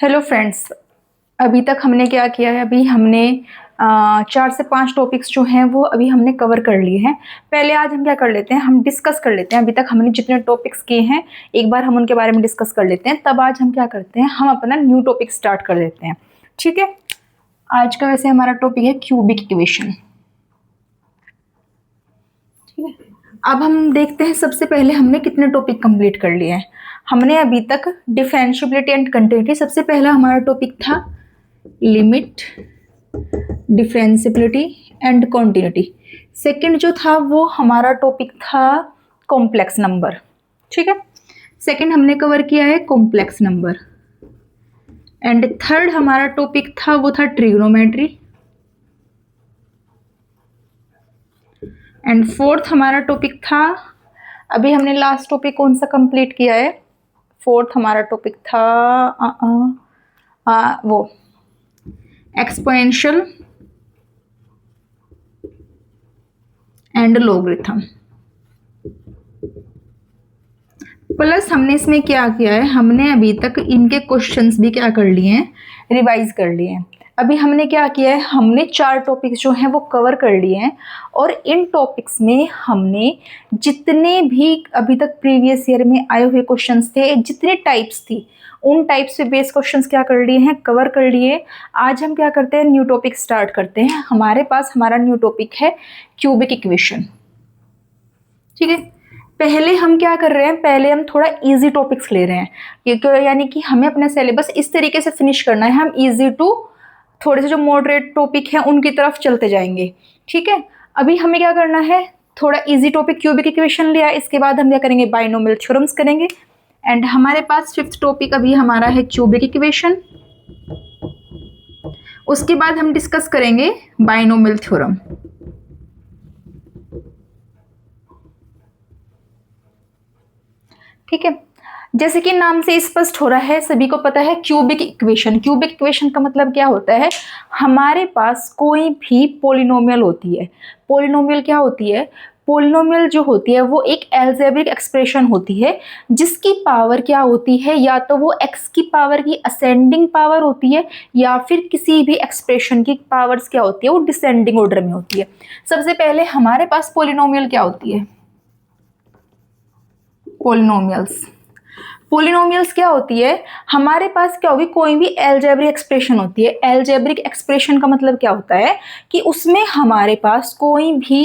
Hello friends. अभी तक हमने क्या किया है? अभी हमने 4 से 5 टॉपिक्स जो हैं वो अभी हमने कवर कर लिए हैं। पहले आज हम क्या कर लेते हैं, हम डिस्कस कर लेते हैं। अभी तक हमने जितने टॉपिक्स किए हैं एक बार हम उनके बारे में डिस्कस कर लेते हैं। तब आज हम क्या करते हैं, हम अपना न्यू टॉपिक स्टार्ट कर देते हैं। ठीक है, आज का वैसे हमारा टॉपिक है क्यूबिक इक्वेशन। ठीक है, अब हम देखते हैं सबसे पहले हमने कितने टॉपिक कंप्लीट कर लिए हैं। हमने अभी तक डिफरेंशिएबिलिटी एंड कंटिन्यूटी, सबसे पहला हमारा टॉपिक था limit, differentiability and continuity. Second जो था वो हमारा टॉपिक था कॉम्प्लेक्स नंबर। ठीक है, सेकंड हमने कवर किया है कॉम्प्लेक्स नंबर। एंड थर्ड हमारा टॉपिक था वो था ट्रिग्नोमेट्री। एंड फोर्थ हमारा टॉपिक था, अभी हमने लास्ट टॉपिक कौन सा कंप्लीट किया है, फोर्थ हमारा टॉपिक था वो एक्सपोनेंशियल एंड लॉगरिथम। प्लस हमने इसमें क्या किया है, हमने अभी तक इनके क्वेश्चंस भी क्या कर लिए हैं, रिवाइज कर लिए हैं। अभी हमने क्या किया है, हमने 4 टॉपिक्स जो हैं वो कवर कर लिए हैं। और इन टॉपिक्स में हमने जितने भी अभी तक प्रीवियस ईयर में आए हुए क्वेश्चंस थे, जितने टाइप्स थी, उन टाइप्स पे बेस्ड क्वेश्चंस क्या कर लिए हैं, कवर कर लिए। आज हम क्या करते हैं, न्यू टॉपिक स्टार्ट करते हैं। हमारे पास हमारा न्यू टॉपिक है क्यूबिक इक्वेशन। ठीक है, पहले हम क्या कर रहे हैं, पहले हम थोड़ा इजी टॉपिक्स ले रहे हैं, क्योंकि यानी कि हमें अपना सिलेबस इस तरीके से फिनिश करना है, हम इजी टू थोड़े से जो मॉडरेट टॉपिक हैं उनकी तरफ चलते जाएंगे। ठीक है, अभी हमें क्या करना है, थोड़ा इजी टॉपिक क्यूबिक इक्वेशन लिया, इसके बाद हम क्या करेंगे, बाइनोमियल थ्योरम्स करेंगे। एंड हमारे पास 5th टॉपिक अभी हमारा है क्यूबिक इक्वेशन। उसके बाद हम डिस्कस करेंगे बाइनोमियल थ्योरम। ठीक है, जैसे कि नाम से स्पष्ट हो रहा है, सभी को पता है क्यूबिक इक्वेशन। क्यूबिक इक्वेशन का मतलब क्या होता है, हमारे पास कोई भी पॉलिनोमियल होती है। पॉलिनोमियल क्या होती है, पॉलिनोमियल जो होती है वो एक अलजेब्रिक एक्सप्रेशन होती है, जिसकी पावर क्या होती है, या तो वो x की पावर की असेंडिंग पावर होती है, या फिर किसी भी एक्सप्रेशन की पावर्स क्या होती है, वो डिसेंडिंग ऑर्डर में होती है। सबसे पहले हमारे पास पॉलिनोमियल क्या होती है, पॉलिनोमियल्स। पॉलिनोमियल्स क्या होती है, हमारे पास क्या होगी, कोई भी अलजेब्रिक एक्सप्रेशन होती है। अलजेब्रिक एक्सप्रेशन का मतलब क्या होता है कि उसमें हमारे पास कोई भी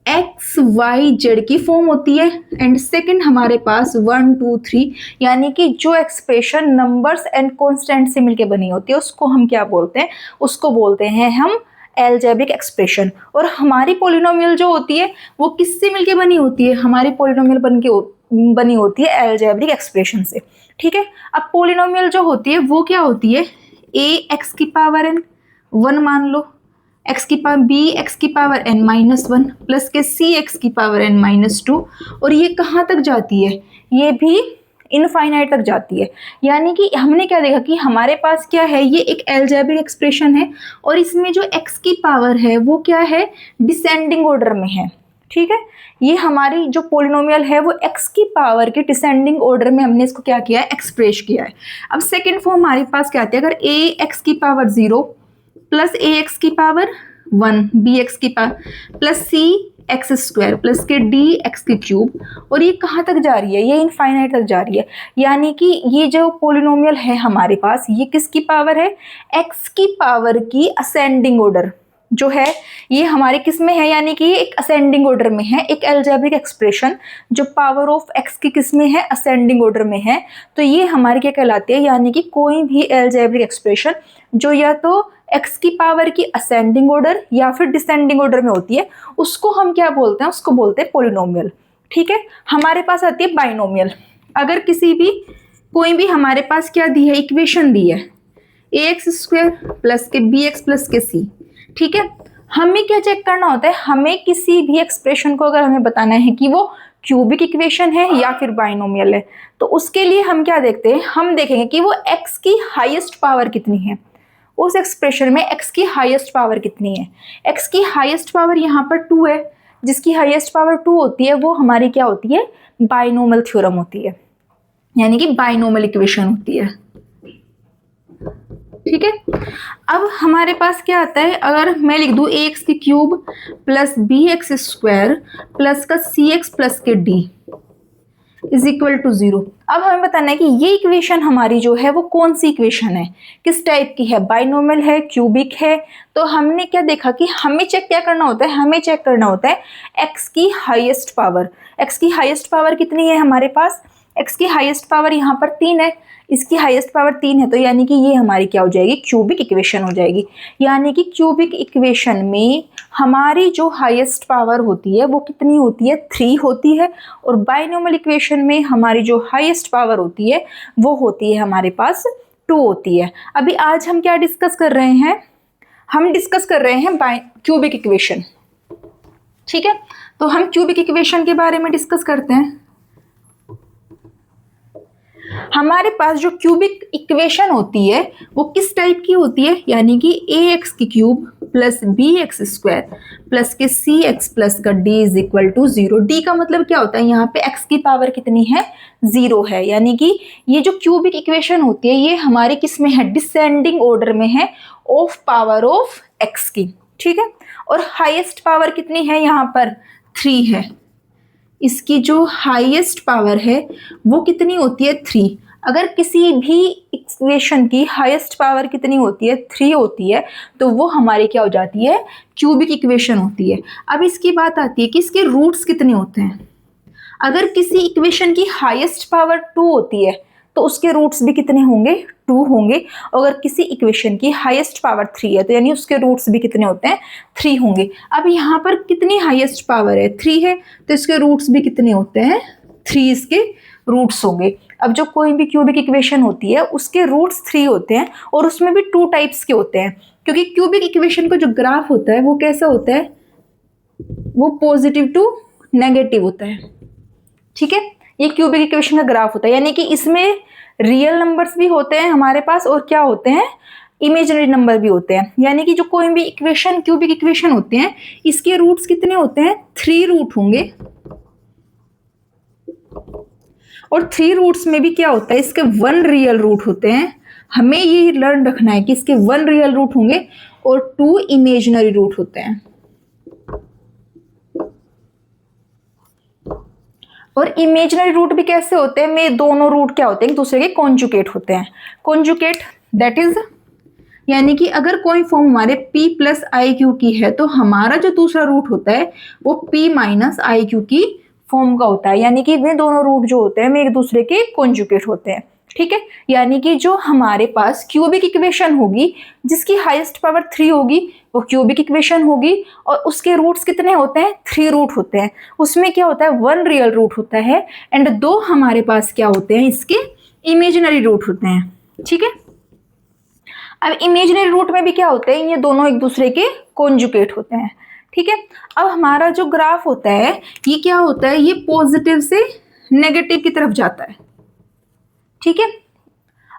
एक्स वाई जेड की फॉर्म होती है। एंड सेकंड हमारे पास 1 2 3, यानी कि जो एक्सप्रेशन नंबर्स एंड कॉन्स्टेंट से मिलके बनी होती है उसको हम क्या बोलते हैं, उसको बोलते हैं हम अलजेब्रिक एक्सप्रेशन। और हमारी पॉलिनोमियल जो होती है वो किससे मिलके बनी होती है, हमारी पॉलिनोमियल बनी होती है अलजेब्रिक एक्सप्रेशन से। ठीक है, अब पॉलिनोमियल जो होती है वो क्या होती है, a x की पावर n 1 मान लो, x की पावर b x की पावर n -1 प्लस के c x की पावर n -2। और ये कहाँ तक जाती है, ये भी इनफाइनाइट तक जाती है। यानी कि हमने क्या देखा कि हमारे पास क्या है, ये एक अलजेब्रिक एक्सप्रेशन है और इसमें जो x की पावर है वो क्या है, डिसेंडिंग ऑर्डर में है। ठीक है, ये हमारी जो पॉलिनोमियल है वो x की पावर के डिसेंडिंग ऑर्डर में हमने इसको क्या किया है, एक्सप्रेस किया है। अब सेकंड फॉर्म हमारे पास क्या आती है, अगर a x की पावर 0 प्लस a x की पावर 1 b x की power plus c x square plus के डी एक्स की क्यूब, और ये कहाँ तक जा रही है, ये इनफाइनाइट तक जा रही है। यानी कि ये जो पॉलिनोमियल है हमारे पास, ये किसकी पावर है, x की पावर की असेंडिंग ऑर्डर जो है, ये हमारे किस में है, यानी कि ये एक असेंडिंग ऑर्डर में है, एक अलजेब्रिक एक्सप्रेशन जो पावर ऑफ x की किस में है, असेंडिंग ऑर्डर में है। तो ये हमारी क्या कहलाती है, यानी कि कोई भी अलजेब्रिक एक्सप्रेशन जो या तो x की पावर की असेंडिंग ऑर्डर या फिर डिसेंडिंग ऑर्डर में होती है, उसको हम क्या बोलते हैं, उसको बोलते हैं पॉलिनोमियल। ठीक है, हमारे पास आती है बाइनोमियल। अगर किसी भी कोई भी हमारे पास क्या दी है, इक्वेशन दी है ax² प्लस के bx प्लस के c। ठीक है, हमें क्या चेक करना होता है, हमें किसी भी एक्सप्रेशन को अगर हमें बताना है कि वो क्यूबिक इक्वेशन है या फिर बाइनोमियल है, तो उसके लिए हम क्या देखते हैं, हम देखेंगे कि वो x की हाईएस्ट पावर कितनी है, उस एक्सप्रेशन में x की हाईएस्ट पावर कितनी है। x की हाईएस्ट पावर यहाँ पर 2 है, जिसकी हाईएस्ट पावर 2 होती है वो हमारी क्या होती है, बाइनोमियल थ्योरम होती है, यानी कि बाइनोमियल इक्वेशन होती है। ठीक है। अब हमारे पास क्या आता है, अगर मैं लिख दूं ax की cube plus bx square plus का cx प्लस के d इज इक्वल टू 0। अब हमें बताना है कि ये इक्वेशन हमारी जो है वो कौन सी इक्वेशन है, किस टाइप की है, बाइनोमियल है, क्यूबिक है। तो हमने क्या देखा कि हमें चेक क्या करना होता है, हमें चेक करना होता है x की हाईएस्ट पावर। x की हाईएस्ट पावर कितनी है हमारे पास, x की हाईएस्ट पावर यहाँ पर 3 है, इसकी हाईएस्ट पावर 3 है, तो यानी कि ये हमारी क्या हो जाएगी, क्यूबिक इक्वेशन हो जाएगी। यानी कि क्यूबिक इक्वेशन में हमारी जो हाईएस्ट पावर होती है वो कितनी होती है, 3 होती है, और बाइनोमियल इक्वेशन में हमारी जो हाईएस्ट पावर होती है वो होती है हमारे पास 2 होती है। अभी आज हम क्या डिस्कस कर रहे हैं, हम डिस्कस कर रहे हैं क्यूबिक इक्वेशन। ठीक है, तो हम क्यूबिक इक्वेशन के बारे में डिस्कस करते हैं। हमारे पास जो क्यूबिक इक्वेशन होती है वो किस टाइप की होती है, यानी कि ax की cube plus bx square plus के cx प्लस का d is equal to 0। d का मतलब क्या होता है, यहाँ पे x की पावर कितनी है, 0 है। यानी कि ये जो क्यूबिक इक्वेशन होती है ये हमारे किस में है, डिसेंडिंग ऑर्डर में है, ऑफ पावर ऑफ x की। ठीक है, और हाईएस्ट पावर कितनी है, यहाँ पर 3 है। इसकी जो हाईएस्ट पावर है वो कितनी होती है, 3। अगर किसी भी इक्वेशन की हाईएस्ट पावर कितनी होती है, 3 होती है, तो वो हमारी क्या हो जाती है, क्यूबिक इक्वेशन होती है। अब इसकी बात आती है कि इसके रूट्स कितने होते हैं। अगर किसी इक्वेशन की हाईएस्ट पावर 2 होती है तो उसके रूट्स भी कितने होंगे, 2 होंगे। अगर किसी इक्वेशन की हाईएस्ट पावर 3 है तो यानी उसके रूट्स भी कितने होते हैं, 3 होंगे। अब यहाँ पर कितनी हाईएस्ट पावर है, 3 है, तो इसके रूट्स भी कितने होते हैं, 3 इसके रूट्स होंगे। अब जो कोई भी क्यूबिक इक्वेशन होती है उसके रूट्स 3 होते हैं, और उसमें भी 2 टाइप्स के होते हैं, क्योंकि क्यूबिक इक्वेशन का जो ग्राफ होता है वो कैसा होता है, वो पॉजिटिव टू नेगेटिव होता है। ठीक है, ये क्यूबिक इक्वेशन का ग्राफ होता है, यानी कि इसमें रियल नंबर्स भी होते हैं हमारे पास, और क्या होते हैं, इमेजिनरी नंबर भी होते हैं। यानी कि जो कोई भी इक्वेशन क्यूबिक इक्वेशन होते हैं इसके रूट्स कितने होते हैं, 3 रूट होंगे। और 3 रूट्स में भी क्या होता है, इसके 1 रियल रूट होते हैं। हमें ये लर्न रखना है कि इसके 1 रियल रूट होंगे और 2 इमेजिनरी रूट होते हैं। और इमेजिनरी रूट भी कैसे होते हैं, में दोनों रूट क्या होते हैं, एक दूसरे के कॉन्जुगेट होते हैं। कॉन्जुगेट दैट इज, यानी कि अगर कोई फॉर्म हमारे p प्लस आई क्यू की है तो हमारा जो दूसरा रूट होता है वो p माइनस आई क्यू की फॉर्म का होता है। यानी कि वे दोनों रूट जो होते हैं में एक दूसरे के कॉन्जुगेट होते हैं। ठीक है, यानी कि जो हमारे पास क्यूबिक इक्वेशन होगी जिसकी हाईएस्ट पावर 3 होगी वो क्यूबिक इक्वेशन होगी, और उसके रूट्स कितने होते हैं, 3 रूट होते हैं। उसमें क्या होता है, 1 रियल रूट होता है एंड 2 हमारे पास क्या होते हैं, इसके इमेजिनरी रूट होते हैं। ठीक है, अब इमेजिनरी रूट में भी क्या होते हैं, ये दोनों एक दूसरे के कॉन्जुगेट होते हैं। ठीक है, अब हमारा जो ग्राफ होता है ये क्या होता है, ये पॉजिटिव से नेगेटिव की तरफ जाता है। ठीक है,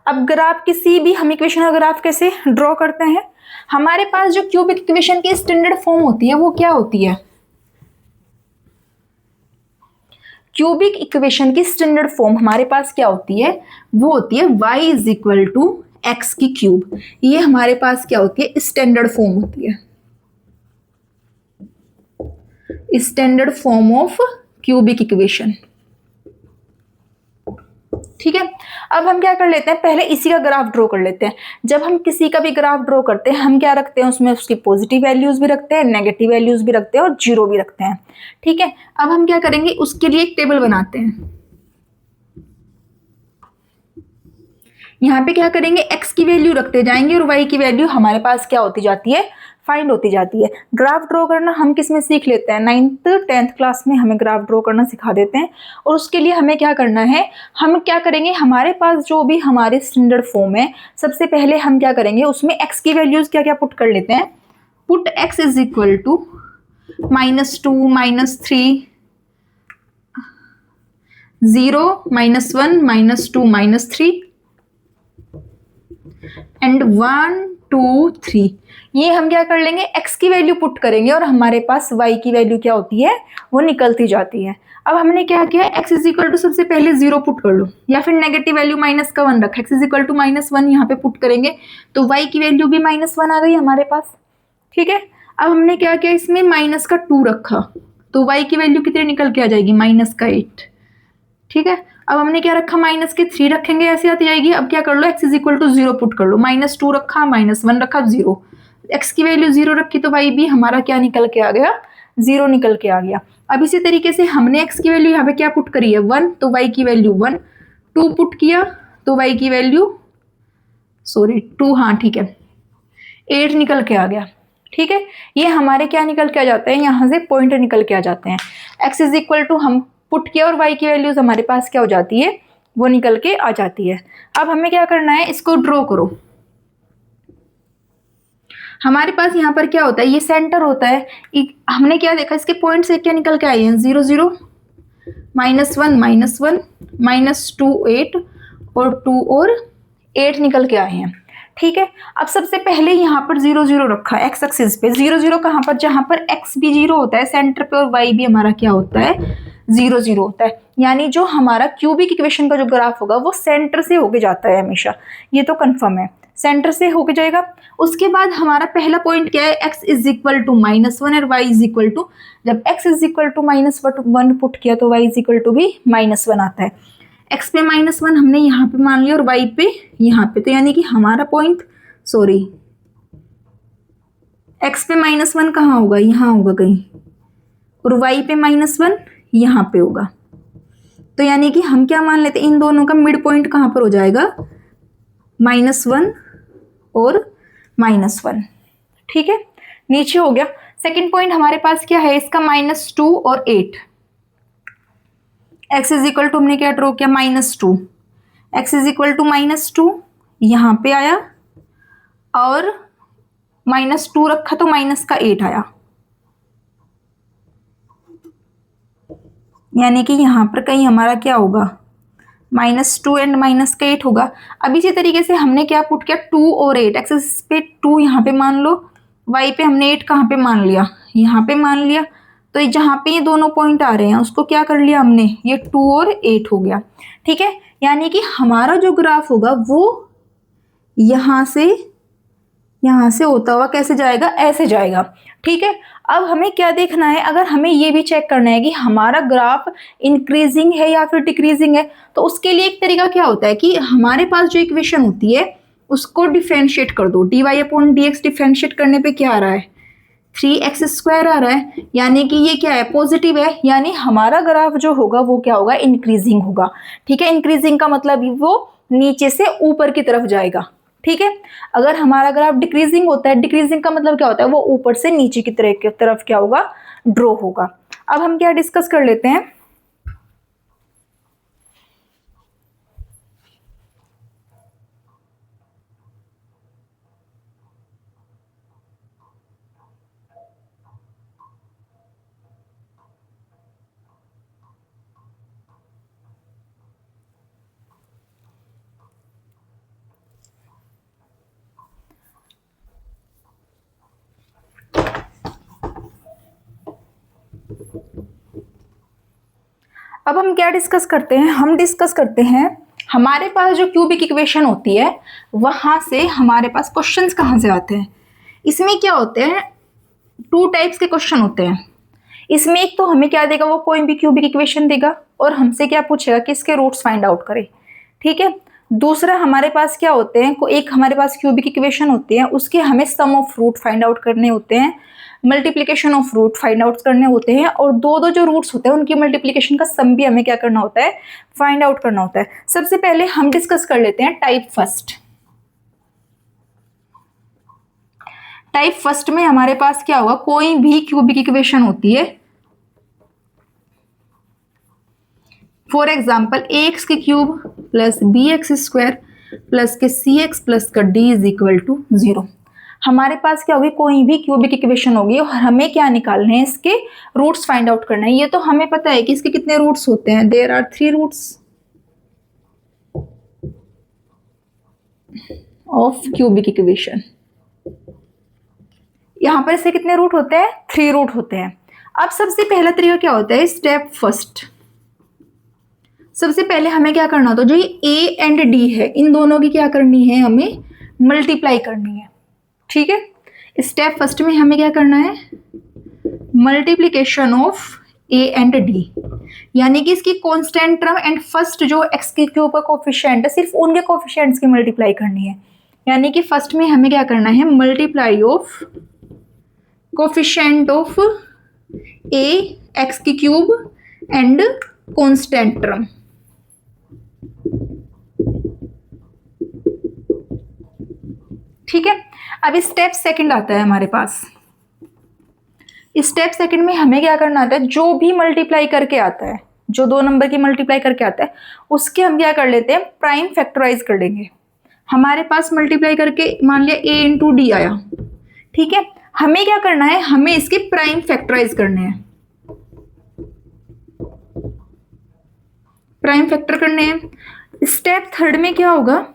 अब ग्राफ किसी भी हम इक्वेशन का ग्राफ कैसे ड्रॉ करते हैं, हमारे पास जो क्यूबिक इक्वेशन की स्टैंडर्ड फॉर्म होती है वो क्या होती है, क्यूबिक इक्वेशन की स्टैंडर्ड फॉर्म हमारे पास क्या होती है, वो होती है y is equal to x की क्यूब। ये हमारे पास क्या होती है, स्टैंडर्ड फॉर्म होती है, standard form of cubic equation. ठीक है, अब हम क्या कर लेते हैं, पहले इसी का ग्राफ ड्रॉ कर लेते हैं। जब हम किसी का भी ग्राफ ड्रॉ करते हैं हम क्या रखते हैं, उसमें उसकी पॉजिटिव वैल्यूज भी रखते हैं, नेगेटिव वैल्यूज भी रखते हैं और 0 भी रखते हैं। ठीक है, अब हम क्या करेंगे, उसके लिए एक टेबल बनाते हैं। यहाँ पे क्या करेंगे, x की वैल्यू रखते जाएंगे और y की वैल्यू हमारे पास क्या होती जाती है, फाइंड होती जाती है। ग्राफ ड्रॉ करना हम किस में सीख लेते हैं, 9th 10th क्लास में हमें ग्राफ ड्रॉ करना सिखा देते हैं। और उसके लिए हमें क्या करना है, हम क्या करेंगे, हमारे पास जो भी हमारे स्टैंडर्ड फॉर्म है सबसे पहले हम क्या करेंगे, उसमें x की वैल्यूज क्या क्या पुट कर लेते हैं, put x is equal to -2 -3 0 -1 -2 -3 and 1 2 3। ये हम क्या कर लेंगे, x की वैल्यू पुट करेंगे और हमारे पास y की वैल्यू क्या होती है, वो निकलती जाती है। अब हमने क्या किया, x इज इक्वल टू सबसे पहले 0 पुट कर लो, या फिर नेगेटिव वैल्यू माइनस का 1 रखा, x इज इक्वल टू -1 यहाँ पे पुट करेंगे तो y की वैल्यू भी -1 आ गई हमारे पास। ठीक है, अब हमने क्या किया, इसमें माइनस का 2 रखा तो y की वैल्यू कितनी निकल के आ जाएगी, -8। ठीक है, अब हमने क्या रखा, -3 रखेंगे, ऐसे आती जाएगी। अब क्या कर लो, x is equal to 0 put कर लो, -2 रखा, -1 रखा, 0, x की वैल्यू 0 रखी तो y भी हमारा क्या निकल के आ गया, 0 निकल के आ गया। अब इसी तरीके से हमने x की वैल्यू यहाँ पे क्या पुट करी है, 1, तो y की वैल्यू 1, 2 पुट किया तो y की वैल्यू 2, हाँ ठीक है, 8 निकल के आ गया। ठीक है, ये हमारे क्या निकल के आ जाते हैं, यहाँ से पॉइंट निकल के आ जाते हैं। x इज इक्वल टू हम पुट किया और y की वैल्यूज हमारे पास क्या हो जाती है, वो निकल के आ जाती है। अब हमें क्या करना है, इसको ड्रॉ करो। हमारे पास यहाँ पर क्या होता है, ये सेंटर होता है, हमने क्या देखा, इसके पॉइंट से क्या निकल के आए हैं, 0 0, -1 -2 8 और 2 और 8 निकल के आए हैं। ठीक है, अब सबसे पहले यहाँ पर 0 0 रखा है एक्स एक्सिस पे, 0 0 कहाँ पर, जहां पर x भी 0 होता है सेंटर पे और y भी हमारा क्या होता है, 0 0 होता है। यानी जो हमारा क्यूबिक इक्वेशन का जो ग्राफ होगा वो सेंटर से होके जाता है हमेशा, ये तो कंफर्म है, सेंटर से होके जाएगा। उसके बाद हमारा पहला पॉइंट क्या है, x इज इक्वल टू -1 और y इज इक्वल टू, जब x is equal to -1 put किया तो y इज इक्वल टू भी -1 आता है। x पे -1 हमने यहाँ पे मान लिया और y पे यहाँ पे, तो यानी कि हमारा पॉइंट, x पे -1 कहाँ होगा, यहाँ होगा कहीं, और y पे -1 यहाँ पे होगा। तो यानी कि हम क्या मान लेते हैं, इन दोनों का मिड पॉइंट कहाँ पर हो जाएगा, -1 और -1। ठीक है, नीचे हो गया। सेकंड पॉइंट हमारे पास क्या है, इसका -2 और 8, x इज इक्वल टू हमने क्या ड्रॉ किया, -2, x इज इक्वल टू -2 यहाँ पे आया और -2 रखा तो -8 आया, यानी कि यहाँ पर कहीं हमारा क्या होगा, -2 एंड -8 होगा। अब इसी तरीके से हमने क्या पुट किया, 2 और 8, एक्सिस पे 2 यहाँ पे मान लो, y पे हमने 8 कहाँ पे मान लिया, यहाँ पे मान लिया। तो जहाँ पे ये दोनों पॉइंट आ रहे हैं उसको क्या कर लिया हमने, ये 2 और 8 हो गया। ठीक है, यानी कि हमारा जो ग्राफ होगा वो यहाँ से होता हुआ कैसे जाएगा, ऐसे जाएगा। ठीक है, अब हमें क्या देखना है, अगर हमें ये भी चेक करना है कि हमारा ग्राफ इंक्रीजिंग है या फिर डिक्रीजिंग है, तो उसके लिए एक तरीका क्या होता है कि हमारे पास जो इक्वेशन होती है उसको डिफरेंशिएट कर दो, dy/dx डिफरेंशिएट करने पे क्या आ रहा है, 3x² आ रहा है, यानी कि ये क्या है, पॉजिटिव है, यानी हमारा ग्राफ जो होगा वो क्या होगा, इंक्रीजिंग होगा। ठीक है, इंक्रीजिंग का मतलब वो नीचे से ऊपर की तरफ जाएगा। ठीक है, अगर हमारा ग्राफ डिक्रीजिंग होता है, डिक्रीजिंग का मतलब क्या होता है, वो ऊपर से नीचे की तरफ क्या होगा, ड्रॉ होगा। अब हम क्या डिस्कस कर लेते हैं, अब हम क्या डिस्कस करते हैं, हम डिस्कस करते हैं हमारे पास जो क्यूबिक इक्वेशन होती है वहां से हमारे पास क्वेश्चंस कहाँ से आते हैं। इसमें क्या होते हैं, 2 टाइप्स के क्वेश्चन होते हैं। इसमें एक तो हमें क्या देगा, वो कोई भी क्यूबिक इक्वेशन देगा और हमसे क्या पूछेगा कि इसके रूट्स फाइंड आउट करें। ठीक है, दूसरा हमारे पास क्या होते हैं, एक हमारे पास क्यूबिक इक्वेशन होती है, उसके हमें sum of root find out करने होते हैं, multiplication of root find out करने होते हैं, और दो जो रूट्स होते हैं उनकी मल्टीप्लीकेशन का सम भी हमें क्या करना होता है, फाइंड आउट करना होता है। सबसे पहले हम डिस्कस कर लेते हैं टाइप फर्स्ट। टाइप फर्स्ट में हमारे पास क्या होगा, कोई भी क्यूबिक इक्वेशन होती है, फॉर एग्जाम्पल ax के क्यूब प्लस bx² प्लस के cx प्लस का d इज इक्वल टू 0। हमारे पास क्या होगी, कोई भी क्यूबिक इक्वेशन होगी और हमें क्या निकालने हैं, इसके रूट्स फाइंड आउट करना है। ये तो हमें पता है कि इसके कितने रूट्स होते हैं, there are 3 roots of cubic equation. यहाँ पर इससे कितने रूट होते हैं? 3 रूट होते हैं। अब सबसे पहला तरीका क्या होता है? Step first. सबसे पहले हमें क्या करना होता है? जो ये ए एंड डी है, इन दोनों की क्या करनी है? हमें मल्टीप्लाई करनी है। ठीक है, स्टेप फर्स्ट में हमें क्या करना है? Multiplication of A and D, यानी कि इसकी कांस्टेंट टर्म एंड फर्स्ट जो एक्स के क्यूब का कोफिशिएंट है, सिर्फ उनके कोफिशिएंट्स की मल्टीप्लाई करनी है। यानी कि फर्स्ट में हमें क्या करना है? Multiply of coefficient of A x की क्यूब एंड कांस्टेंट टर्म। ठीक है, अब स्टेप सेकंड आता है हमारे पास। स्टेप सेकंड में हमें क्या करना आता है? जो भी मल्टीप्लाई करके आता है, जो 2 नंबर की मल्टीप्लाई करके आता है, उसके हम क्या कर लेते हैं? प्राइम फैक्टराइज कर लेंगे। हमारे पास मल्टीप्लाई करके मान लिया a इंटू डी आया। ठीक है, हमें क्या करना है? हमें इसके प्राइम फैक्टराइज करने हैं, प्राइम फैक्टर करने हैं। स्टेप थर्ड में क्या होगा?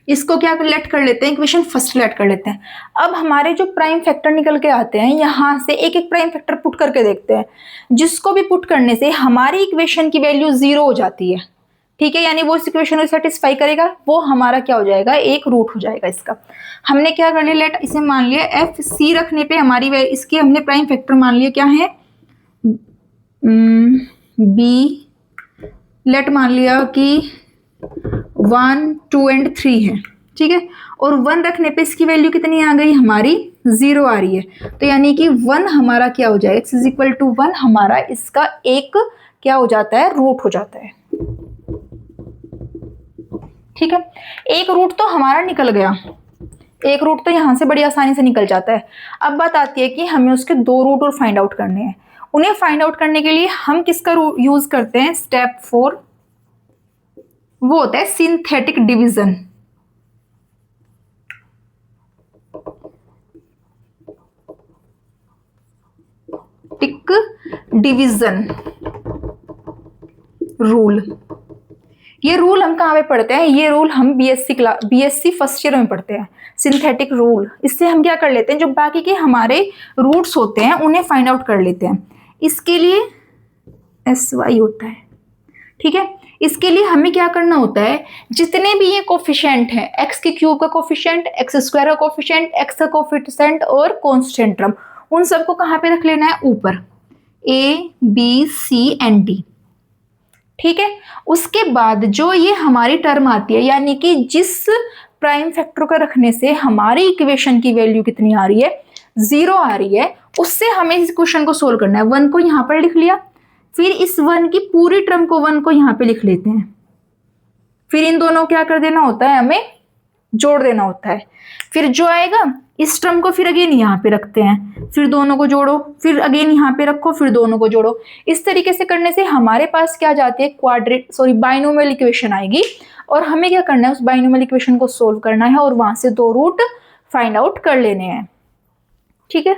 इसको क्या लेट कर लेते हैं? इक्वेशन फर्स्ट लेट कर लेते हैं। अब हमारे जो प्राइम फैक्टर निकल के आते हैं, यहां से एक एक प्राइम फैक्टर पुट करके देखते हैं। जिसको भी पुट करने से हमारी इक्वेशन की वैल्यू 0 हो जाती है। ठीक है, यानी वो इस इक्वेशन को सेटिस्फाई करेगा, वो हमारा क्या हो जाएगा? एक रूट हो जाएगा इसका। हमने क्या कर लिया? लेट इसे मान लिया एफ सी रखने पे हमारी इसकी हमने प्राइम फैक्टर मान लिया क्या है? बी। लेट मान लिया कि 1, 2 एंड 3 है। ठीक है, और 1 रखने पे इसकी वैल्यू कितनी आ गई? हमारी 0 आ रही है। तो यानी कि 1 हमारा क्या हो जाएगा? x इज इक्वल टू 1 हमारा इसका एक क्या हो जाता है? रूट हो जाता है। ठीक है, एक रूट तो हमारा निकल गया, एक रूट तो यहां से बड़ी आसानी से निकल जाता है। अब बात आती है कि हमें उसके 2 रूट और फाइंड आउट करने हैं। उन्हें फाइंड आउट करने के लिए हम किसका यूज करते हैं? स्टेप 4, वो होता है सिंथेटिक डिवीजन। Division rule. ये रूल हम कहाँ पे पढ़ते हैं? ये रूल हम बीएससी फर्स्ट ईयर में पढ़ते हैं, सिंथेटिक रूल। इससे हम क्या कर लेते हैं? जो बाकी के हमारे रूट्स होते हैं उन्हें फाइंड आउट कर लेते हैं। इसके लिए SY होता है। ठीक है, इसके लिए हमें क्या करना होता है? जितने भी ये कोफिशिएंट है, एक्स के क्यूब का कोफिशिएंट, एक्स स्क्वायर का कोफिशिएंट, एक्स का कोफिशिएंट और कांस्टेंट टर्म, उन सबको कहाँ पे रख लेना है? ऊपर, A, B, C and D। ठीक है, उसके बाद जो ये हमारी टर्म आती है, यानी कि जिस प्राइम फैक्टर को रखने से हमारी इक्वेशन की वैल्यू कितनी आ रही है? 0 आ रही है, उससे हमें इस क्वेश्चन को सोल्व करना है। 1 को यहां पर लिख लिया, फिर इस 1 की पूरी टर्म को 1 को यहां पे लिख लेते हैं, फिर इन दोनों क्या कर देना होता है? हमें जोड़ देना होता है। फिर जो आएगा इस टर्म को फिर अगेन यहाँ पे रखते हैं, फिर दोनों को जोड़ो, फिर अगेन यहाँ पे रखो, फिर दोनों को जोड़ो। इस तरीके से करने से हमारे पास क्या जाती है? बाइनोमियल इक्वेशन आएगी, और हमें क्या करना है? उस बाइनोमियल इक्वेशन को सोल्व करना है और वहां से 2 रूट फाइंड आउट कर लेने हैं। ठीक है,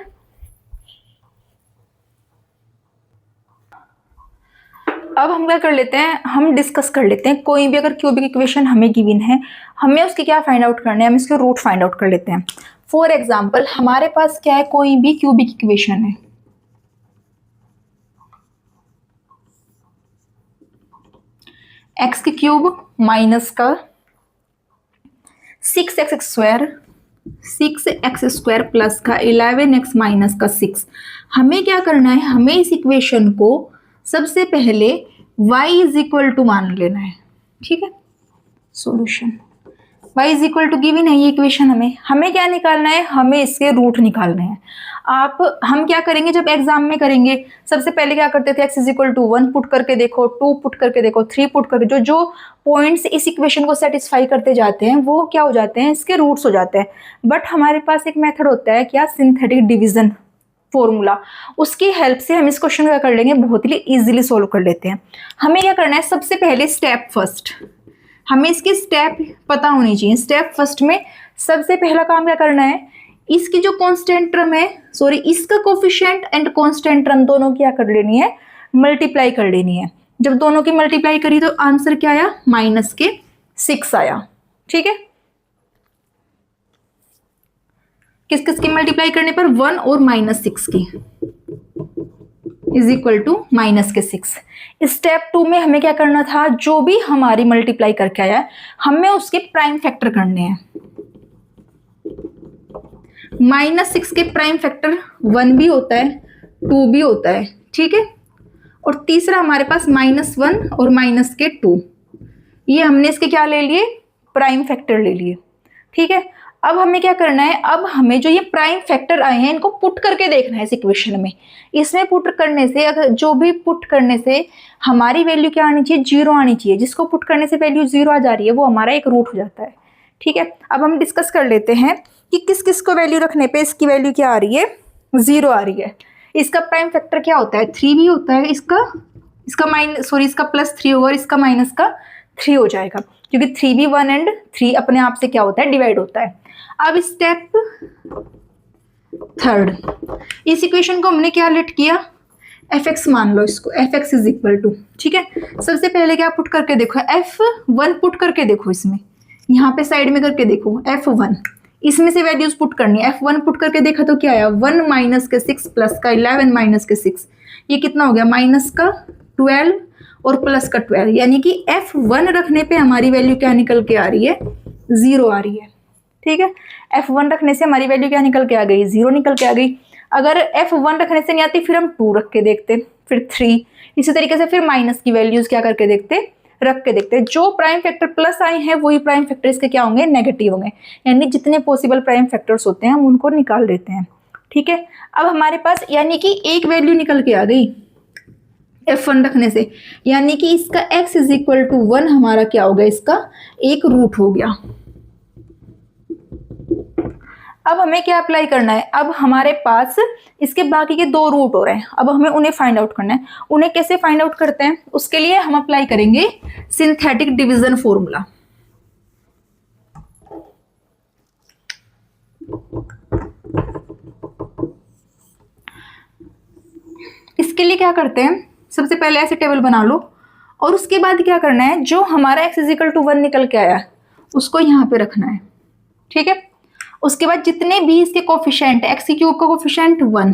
अब हम क्या कर लेते हैं? हम डिस्कस कर लेते हैं। कोई भी अगर क्यूबिक इक्वेशन हमें गिवन है, हमें उसके क्या फाइंड आउट करने हैं? हम इसके रूट फाइंड आउट कर लेते हैं। फॉर एग्जाम्पल हमारे पास क्या है? कोई भी क्यूबिक इक्वेशन है, एक्स की क्यूब माइनस का 6x स्क्वायर प्लस का 11x माइनस का 6। हमें क्या करना है? हमें इस इक्वेशन को सबसे पहले y इज इक्वल टू मान लेना है। ठीक है, solution y is equal to given है ये इक्वेशन। हमें क्या निकालना है? हमें इसके रूट निकालने हैं। हम क्या करेंगे? जब एग्जाम में करेंगे, सबसे पहले क्या करते थे? x is equal to 1 put करके देखो, 2 पुट करके देखो, 3 पुट करके, जो पॉइंट्स इस इक्वेशन को सेटिस्फाई करते जाते हैं वो क्या हो जाते हैं? इसके रूट्स हो जाते हैं। बट हमारे पास एक मेथड होता है क्या? Synthetic division formula. उसकी हेल्प से हम इस क्वेश्चन क्या कर लेंगे? बहुत ही इजीली सोल्व कर लेते हैं। हमें क्या करना है? सबसे पहले स्टेप फर्स्ट, हमें इसकी स्टेप पता होनी चाहिए। स्टेप फर्स्ट में सबसे पहला काम क्या करना है? इसकी जो कांस्टेंट टर्म है, इसका कोफिशिएंट एंड कांस्टेंट टर्म दोनों क्या कर लेनी है? मल्टीप्लाई कर लेनी है। जब दोनों की मल्टीप्लाई करी तो आंसर क्या आया? माइनस के 6 आया। ठीक है, किस किस की मल्टीप्लाई करने पर, 1 और -6 की, इज इक्वल टू माइनस के 6। स्टेप 2 में हमें क्या करना था, जो भी हमारी मल्टीप्लाई करके आया है हमें उसके प्राइम फैक्टर करने हैं। -6 के प्राइम फैक्टर 1 भी होता है, 2 भी होता है, ठीक है। और तीसरा हमारे पास -1 और -2, ये हमने इसके क्या ले लिए, प्राइम फैक्टर ले लिए, ठीक है। अब हमें क्या करना है, अब हमें जो ये प्राइम फैक्टर आए हैं इनको पुट करके देखना है इस इक्वेशन में। इसमें पुट करने से, अगर जो भी पुट करने से हमारी वैल्यू क्या आनी चाहिए, 0 आनी चाहिए। जिसको पुट करने से वैल्यू 0 आ जा रही है वो हमारा एक रूट हो जाता है, ठीक है। अब हम डिस्कस कर लेते हैं कि किस किस को वैल्यू रखने पे इसकी वैल्यू क्या आ रही है, 0 आ रही है। इसका प्राइम फैक्टर क्या होता है, 3 भी होता है, इसका इसका +3 होगा और इसका -3 हो जाएगा, क्योंकि 3 भी 1 एंड 3 अपने आप से क्या होता है, डिवाइड होता है। अब स्टेप 3, इस इक्वेशन को हमने क्या लेट किया, f(x) मान लो इसको, f(x) इज इक्वल टू, ठीक है। सबसे पहले क्या पुट करके देखो, f1 पुट करके देखो, इसमें यहाँ पे साइड में करके देखो f1, इसमें से वैल्यूज पुट करनी है। f1 पुट करके देखा तो क्या आया, 1 -6 प्लस का 11 -6, ये कितना हो गया, -12 और +12, यानी कि f1 रखने पे हमारी वैल्यू क्या निकल के आ रही है, 0 आ रही है, ठीक है। f1 रखने से हमारी वैल्यू क्या निकल के आ गई, 0 निकल के आ गई। अगर f1 रखने से नहीं आती फिर हम 2 रख के देखते, फिर 3, इसी तरीके से फिर माइनस की वैल्यूज क्या करके देखते, रख के देखते। जो प्राइम फैक्टर प्लस आए हैं वही प्राइम फैक्टर इसके क्या होंगे, नेगेटिव होंगे, यानी जितने पॉसिबल प्राइम फैक्टर्स होते हैं हम उनको निकाल देते हैं, ठीक है। अब हमारे पास यानी कि एक वैल्यू निकल के आ गई f1 रखने से, यानी कि इसका x इज इक्वल टू 1 हमारा क्या हो गया, इसका एक रूट हो गया। अब हमें क्या अप्लाई करना है, अब हमारे पास इसके बाकी के 2 रूट हो रहे हैं, अब हमें उन्हें फाइंड आउट करना है। उन्हें कैसे फाइंड आउट करते हैं, उसके लिए हम अप्लाई करेंगे सिंथेटिक डिवीजन फॉर्मूला। इसके लिए क्या करते हैं, सबसे पहले ऐसे टेबल बना लो और उसके बाद क्या करना है, जो हमारा x इज इक्वल टू 1 निकल के आया उसको यहाँ पे रखना है, ठीक है। उसके बाद जितने भी इसके कोफिशिएंट, x क्यूब का कोफिशिएंट 1,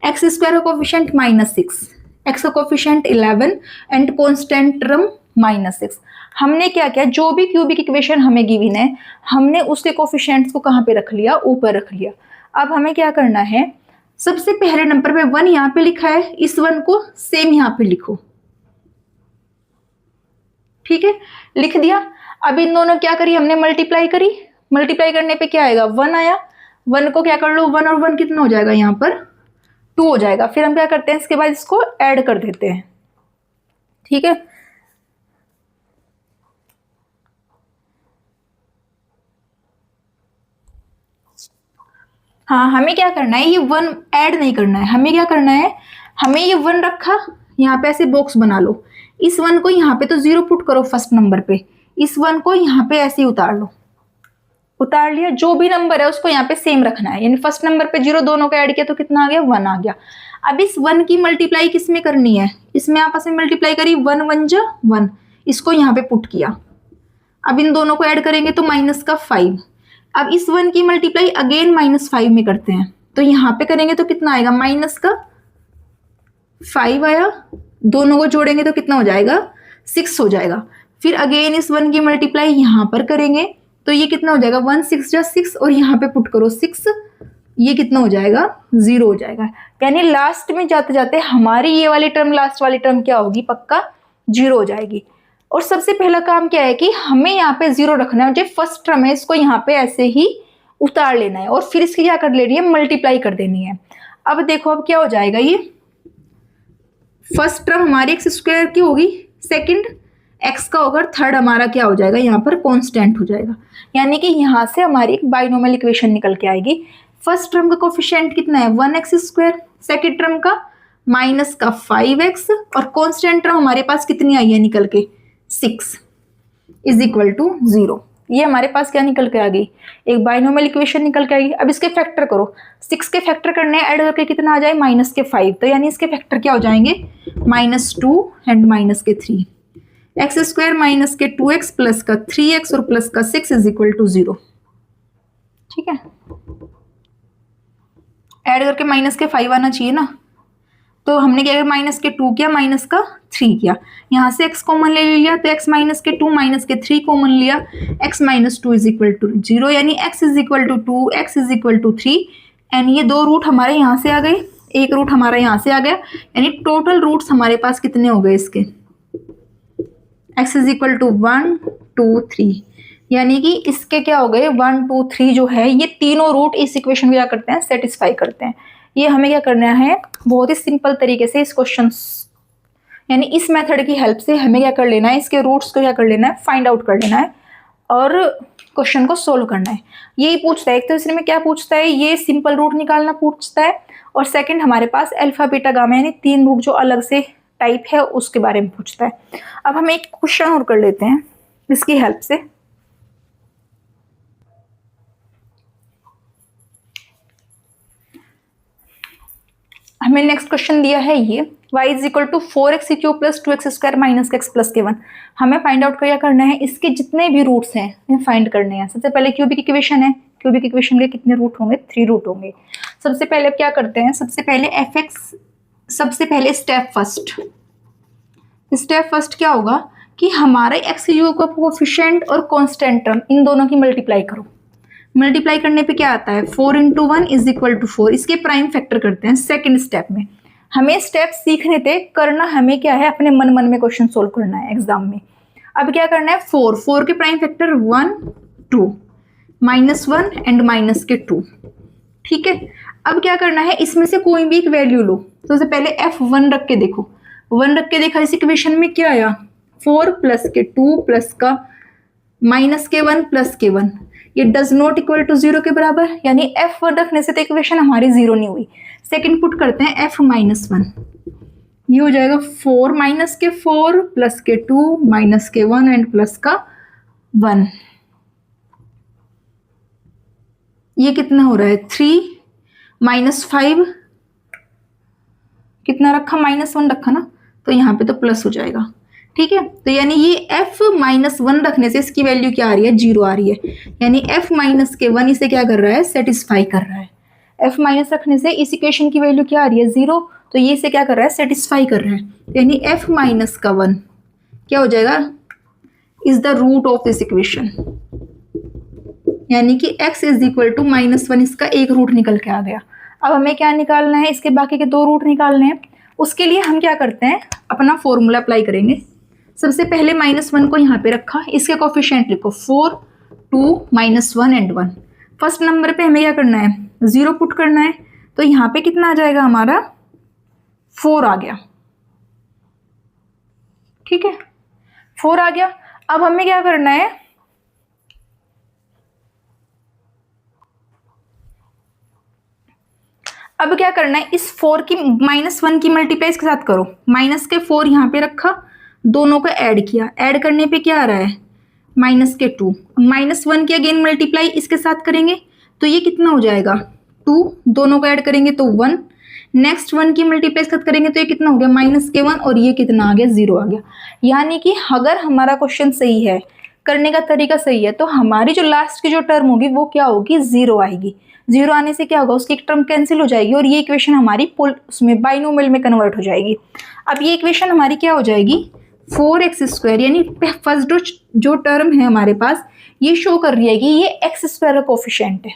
x स्क्वायर का कोफिशिएंट -6, x का कोफिशिएंट 11 एंड कांस्टेंट टर्म -6। हमने क्या किया, जो भी क्यूबिक इक्वेशन हमें गिवन है हमने उसके कोफिशिएंट्स को कहाँ पे रख लिया, ऊपर रख लिया। अब हमें क्या करना है, सबसे पहले नंबर पे 1 यहाँ पे लिखा है, इस 1 को सेम यहाँ पे लिखो, ठीक है, लिख दिया। अब इन दोनों क्या करी हमने, मल्टीप्लाई करी, मल्टीप्लाई करने पे क्या आएगा, 1 आया। 1 को क्या कर लो, 1 और 1 कितना हो जाएगा, यहाँ पर 2 हो जाएगा। फिर हम क्या करते हैं, इसके बाद इसको ऐड कर देते हैं, ठीक है। हाँ, हमें क्या करना है, ये 1 ऐड नहीं करना है, हमें क्या करना है, हमें ये 1 रखा, यहाँ पे ऐसे बॉक्स बना लो, इस 1 को यहाँ पे तो 0 पुट करो फर्स्ट नंबर पे, इस 1 को यहाँ पे ऐसे ही उतार लो, उतार लिया। जो भी नंबर है उसको यहाँ पे सेम रखना है, यानी फर्स्ट नंबर पे 0, दोनों को ऐड किया तो कितना आ गया, 1 आ गया। अब इस 1 की मल्टीप्लाई किस में करनी है, इसमें आपस में मल्टीप्लाई करी, 1 1 जा 1, इसको यहाँ पे पुट किया। अब इन दोनों को ऐड करेंगे तो -5। अब इस 1 की मल्टीप्लाई अगेन -5 में करते हैं, तो यहाँ पे करेंगे तो कितना आएगा, -5 आया, दोनों को जोड़ेंगे तो कितना हो जाएगा, 6 हो जाएगा। फिर अगेन इस 1 की मल्टीप्लाई यहाँ पर करेंगे तो ये कितना हो जाएगा, 1 6 जा 6 और यहाँ पे पुट करो 6, ये कितना हो जाएगा, 0 हो जाएगा। यानी लास्ट में जाते जाते हमारी ये वाली टर्म, लास्ट वाली टर्म क्या होगी, पक्का 0 हो जाएगी। और सबसे पहला काम क्या है कि हमें यहाँ पे 0 रखना है, जो फर्स्ट टर्म है इसको यहाँ पे ऐसे ही उतार लेना है और फिर इसकी क्या कर लेनी है, मल्टीप्लाई कर देनी है। अब देखो अब क्या हो जाएगा, ये फर्स्ट टर्म हमारी x स्क्वायर की होगी, सेकंड x का होगा, थर्ड हमारा क्या हो जाएगा, यहाँ पर कांस्टेंट हो जाएगा। यानी कि यहाँ से हमारी एक बाइनोमियल इक्वेशन निकल के आएगी। फर्स्ट टर्म का कोफिशिएंट कितना है, 1x स्क्वायर, सेकेंड टर्म का -5x और कांस्टेंट टर्म हमारे पास कितनी आई है निकल के, 6 इज इक्वल टू 0। ये हमारे पास क्या निकल के आ गई, एक बाइनोमियल इक्वेशन निकल के आएगी। अब इसके फैक्टर करो, 6 के फैक्टर करने ऐड करके कितना आ जाए, -5, तो यानी इसके फैक्टर क्या हो जाएंगे, -2 and -3, x square -2x plus का 3x और प्लस का 6 इज इक्वल टू 0, ठीक है। ऐड करके माइनस के 5 आना चाहिए ना, तो हमने क्या किया, माइनस के 2 किया, माइनस का 3 किया, यहाँ से x कॉमन ले लिया तो x माइनस के 2 माइनस के 3 कॉमन लिया, x minus 2 is equal to 0, यानी x is equal to 2, x is equal to 3, and ये दो रूट हमारे यहाँ से आ गए, एक रूट हमारा यहाँ से आ गया, यानी टोटल रूट्स हमारे पास कितने हो गए इसके, x इज इक्वल टू 1 2 3, यानी कि इसके क्या हो गए 1 2 3 जो है ये तीनों रूट इस इक्वेशन को क्या करते हैं, सेटिस्फाई करते हैं। ये हमें क्या करना है, बहुत ही सिंपल तरीके से इस क्वेश्चन यानी इस मेथड की हेल्प से हमें क्या कर लेना है, इसके रूट्स को क्या कर लेना है, फाइंड आउट कर लेना है और क्वेश्चन को सोल्व करना है। यही पूछता है, एक तो इसमें क्या पूछता है, ये सिंपल रूट निकालना पूछता है, और सेकंड हमारे पास अल्फा बीटा गामा यानी 3 रूट जो अलग से टाइप है उसके बारे में पूछता है। अब हम एक क्वेश्चन और कर लेते हैं इसकी हेल्प से। हमें नेक्स्ट क्वेश्चन दिया है ये y is equal to 4x cube plus 2x square minus x plus k1। हमें फाइंड आउट क्या करना है, इसके जितने भी रूट्स हैं हमें फाइंड करने हैं। सबसे पहले क्यूबिक इक्वेशन है, क्यूबिक इक्वेशन के कितने रूट होंगे, 3 रूट होंगे। सबसे पहले क्या करते हैं, सबसे पहले fx, सबसे पहले स्टेप फर्स्ट क्या होगा कि हमारे x क्यूब का कोफिशिएंट और कांस्टेंट टर्म इन दोनों की मल्टीप्लाई करो। मल्टीप्लाई करने पे क्या आता है, 4 इंटू 1 इज इक्वल टू 4, इसके प्राइम फैक्टर करते हैं सेकंड स्टेप में। हमें स्टेप सीखने थे, करना हमें क्या है, अपने मन में क्वेश्चन सोल्व करना है एग्जाम में। अब क्या करना है, 4 के प्राइम फैक्टर 1 2 -1 एंड माइनस के 2, ठीक है। अब क्या करना है, इसमें से कोई भी एक वैल्यू लो। तो सबसे पहले f1 रख के देखो, 1 रख के देखा, इस इक्वेशन में क्या आया, 4 प्लस के 2 प्लस का माइनस के 1 प्लस के 1, ये डज नॉट इक्वल टू 0 के बराबर, यानी f1 रखने से तो इक्वेशन हमारी 0 नहीं हुई। सेकंड पुट करते हैं f माइनस 1, ये हो जाएगा 4 माइनस के 4 प्लस के 2 माइनस के 1 एंड प्लस का 1, ये कितना हो रहा है 3 माइनस 5, कितना रखा, -1 रखा ना, तो यहाँ पे तो प्लस हो जाएगा, ठीक है। तो यानी ये f माइनस 1 रखने से इसकी वैल्यू क्या आ रही है, 0 आ रही है, यानी f माइनस के 1 इसे क्या कर रहा है, सेटिस्फाई कर रहा है। f माइनस रखने से इस इक्वेशन की वैल्यू क्या आ रही है, 0, तो ये इसे क्या कर रहा है, सेटिस्फाई कर रहा है। यानी f माइनस का 1 क्या हो जाएगा, is the root of this equation, यानी कि x इज इक्वल टू -1, इसका एक रूट निकल के आ गया। अब हमें क्या निकालना है, इसके बाकी के 2 रूट निकालने हैं। उसके लिए हम क्या करते हैं, अपना फॉर्मूला अप्लाई करेंगे। सबसे पहले -1 को यहाँ पे रखा, इसके कोफिशिएंट लिखो 4 2 -1 एंड 1। फर्स्ट नंबर पे हमें क्या करना है, 0 पुट करना है, तो यहाँ पे कितना आ जाएगा हमारा, 4 आ गया, ठीक है, 4 आ गया। अब हमें क्या करना है, अब क्या करना है, इस 4 की -1 की मल्टीप्लाई इसके साथ करो, माइनस के 4 यहाँ पे रखा, दोनों को ऐड किया, ऐड करने पे क्या आ रहा है, -2, -1 की अगेन मल्टीप्लाई इसके साथ करेंगे, तो ये कितना हो जाएगा 2, दोनों को ऐड करेंगे तो 1, नेक्स्ट 1 की मल्टीप्लाई इसके साथ करेंगे तो ये कितना हो गया, -1, और ये कितना आ गया, 0 आ गया। यानी कि अगर हमारा क्वेश्चन सही है, करने का तरीका सही है, तो हमारी जो लास्ट की जो टर्म होगी वो क्या होगी, 0 आएगी। 0 आने से क्या होगा, उसकी एक टर्म कैंसिल हो जाएगी और ये इक्वेशन हमारी उसमें बाइनोमियल में कन्वर्ट हो जाएगी। अब ये इक्वेशन हमारी क्या हो जाएगी, 4x स्क्वायर, यानी फर्स्ट जो टर्म है हमारे पास ये शो कर रही है कि ये x स्क्वायर का कोफिशिएंट है,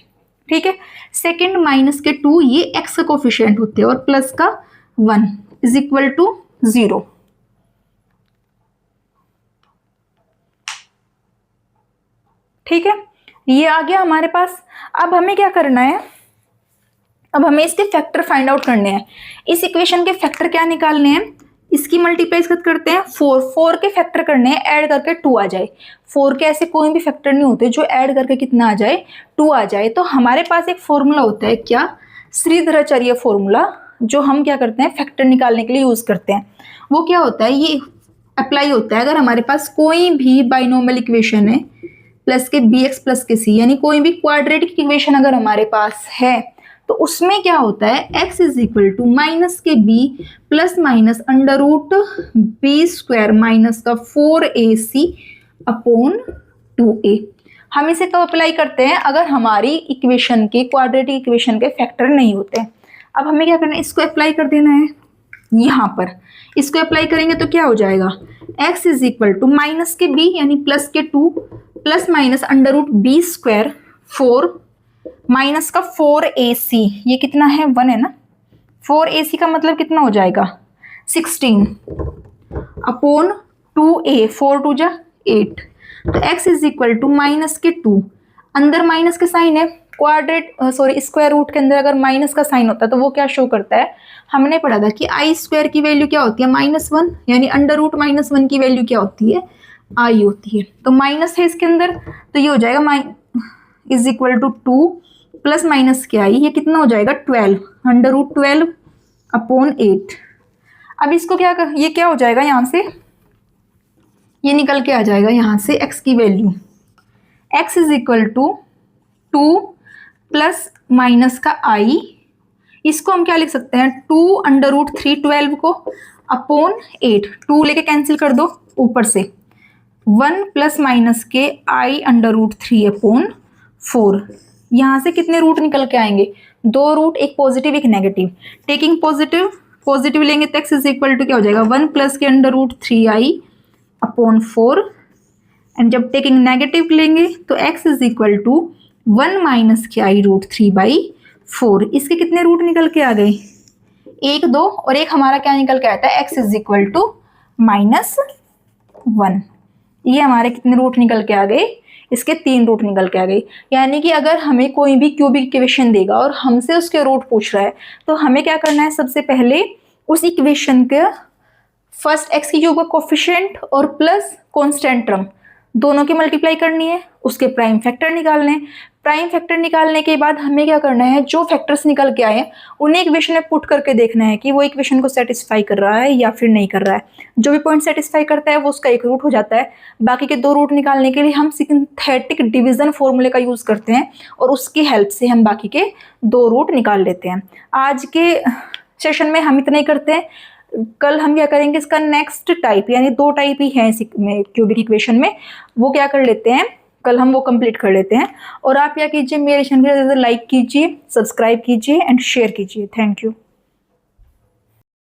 ठीक है। सेकंड माइनस के 2 ये x का कोफिशिएंट होते हैं, और प्लस का 1 इज इक्वल टू 0, ठीक है, ये आ गया हमारे पास। अब हमें क्या करना है, अब हमें इसके फैक्टर फाइंड आउट करने हैं। इस इक्वेशन के फैक्टर क्या निकालने हैं, इसकी मल्टीप्लाई करते हैं, 4 के फैक्टर करने हैं, ऐड करके 2 आ जाए। 4 के ऐसे कोई भी फैक्टर नहीं होते जो ऐड करके कितना आ जाए, 2 आ जाए। तो हमारे पास एक फॉर्मूला होता है, क्या, श्रीधराचार्य फॉर्मूला, जो हम क्या करते हैं फैक्टर निकालने के लिए यूज करते हैं। वो क्या होता है, ये अप्लाई होता है अगर हमारे पास कोई भी बाइनोमियल इक्वेशन है, प्लस के bx प्लस के c, यानी कोई भी क्वाड्रेटिक इक्वेशन अगर हमारे पास है, तो उसमें क्या होता है, x is equal to minus के b plus minus under root B square minus का 4ac अपॉन 2a। हम इसे कब अप्लाई करते हैं, अगर हमारी इक्वेशन के क्वाड्रेटिक इक्वेशन के फैक्टर नहीं होते हैं। अब हमें क्या करना है, इसको अप्लाई कर देना है यहाँ पर। इसको अप्लाई करेंगे तो क्या हो जाएगा, x is equal to minus के b यानी प्लस के 2 plus minus under root B square 4 minus का 4ac, ये कितना है 1 है ना, 4ac का मतलब कितना हो जाएगा 16 अपॉन 2a, 4 2 जा 8। तो x is equal to minus के 2, अंदर माइनस के साइन है, क्वाड्रेट सॉरी स्क्वायर रूट के अंदर अगर माइनस का साइन होता है तो वो क्या शो करता है, हमने पढ़ा था कि आई स्क्वायर की वैल्यू क्या होती है -1, यानी अंडर रूट -1 की वैल्यू क्या होती है, आई होती है। तो माइनस है इसके अंदर, तो ये हो जाएगा is equal to 2 plus minus के आई, ये कितना हो जाएगा 12 अंडर रूट 12 अपॉन 8। अब इसको क्या कर, ये क्या हो जाएगा यहाँ से, ये निकल के आ जाएगा यहाँ से x की value, x is equal to 2 plus minus का i, इसको हम क्या लिख सकते हैं 2 अंडर रूट 3 12 को अपॉन 8, 2 लेके कैंसिल कर दो ऊपर से, 1 प्लस माइनस के i अंडर रूट 3 अपॉन 4। यहाँ से कितने रूट निकल के आएंगे, 2 रूट, एक पॉजिटिव एक नेगेटिव, टेकिंग पॉजिटिव लेंगे तो x इज इक्वल टू क्या हो जाएगा 1 प्लस के under root 3i upon 4, and जब टेकिंग नेगेटिव लेंगे तो x is equal to 1 minus के आई रूट 3/4। इसके कितने रूट निकल के आ गए, 1 2 और एक हमारा क्या निकल के आता है x इज इक्वल टू -1। ये हमारे कितने रूट निकल के आ गए, इसके 3 रूट निकल के आ गए। यानी कि अगर हमें कोई भी क्यूबिक इक्वेशन देगा और हमसे उसके रूट पूछ रहा है तो हमें क्या करना है, सबसे पहले उस इक्वेशन के फर्स्ट x की क्यूब का कोफिशिएंट और प्लस कांस्टेंट टर्म दोनों की मल्टीप्लाई करनी है, उसके प्राइम फैक्टर निकालने हैं। प्राइम फैक्टर निकालने के बाद हमें क्या करना है, जो फैक्टर्स निकल के आए हैं उन्हें इक्वेशन में पुट करके देखना है कि वो इक्वेशन को सेटिस्फाई कर रहा है या फिर नहीं कर रहा है। जो भी पॉइंट सेटिस्फाई करता है वो उसका एक रूट हो जाता है। बाकी के 2 रूट निकालने के लिए हम सिंथेटिक डिवीजन फॉर्मूले का यूज करते हैं और उसकी हेल्प से हम बाकी के 2 रूट निकाल लेते हैं। आज के सेशन में हम इतना ही करते हैं। कल हम क्या करेंगे, इसका नेक्स्ट टाइप, यानी 2 टाइप ही है क्यूबिक इक्वेशन में, वो क्या कर लेते हैं, कल हम वो कंप्लीट कर लेते हैं। और आप क्या कीजिए, मेरे चैनल को लाइक कीजिए, सब्सक्राइब कीजिए एंड शेयर कीजिए। Thank you.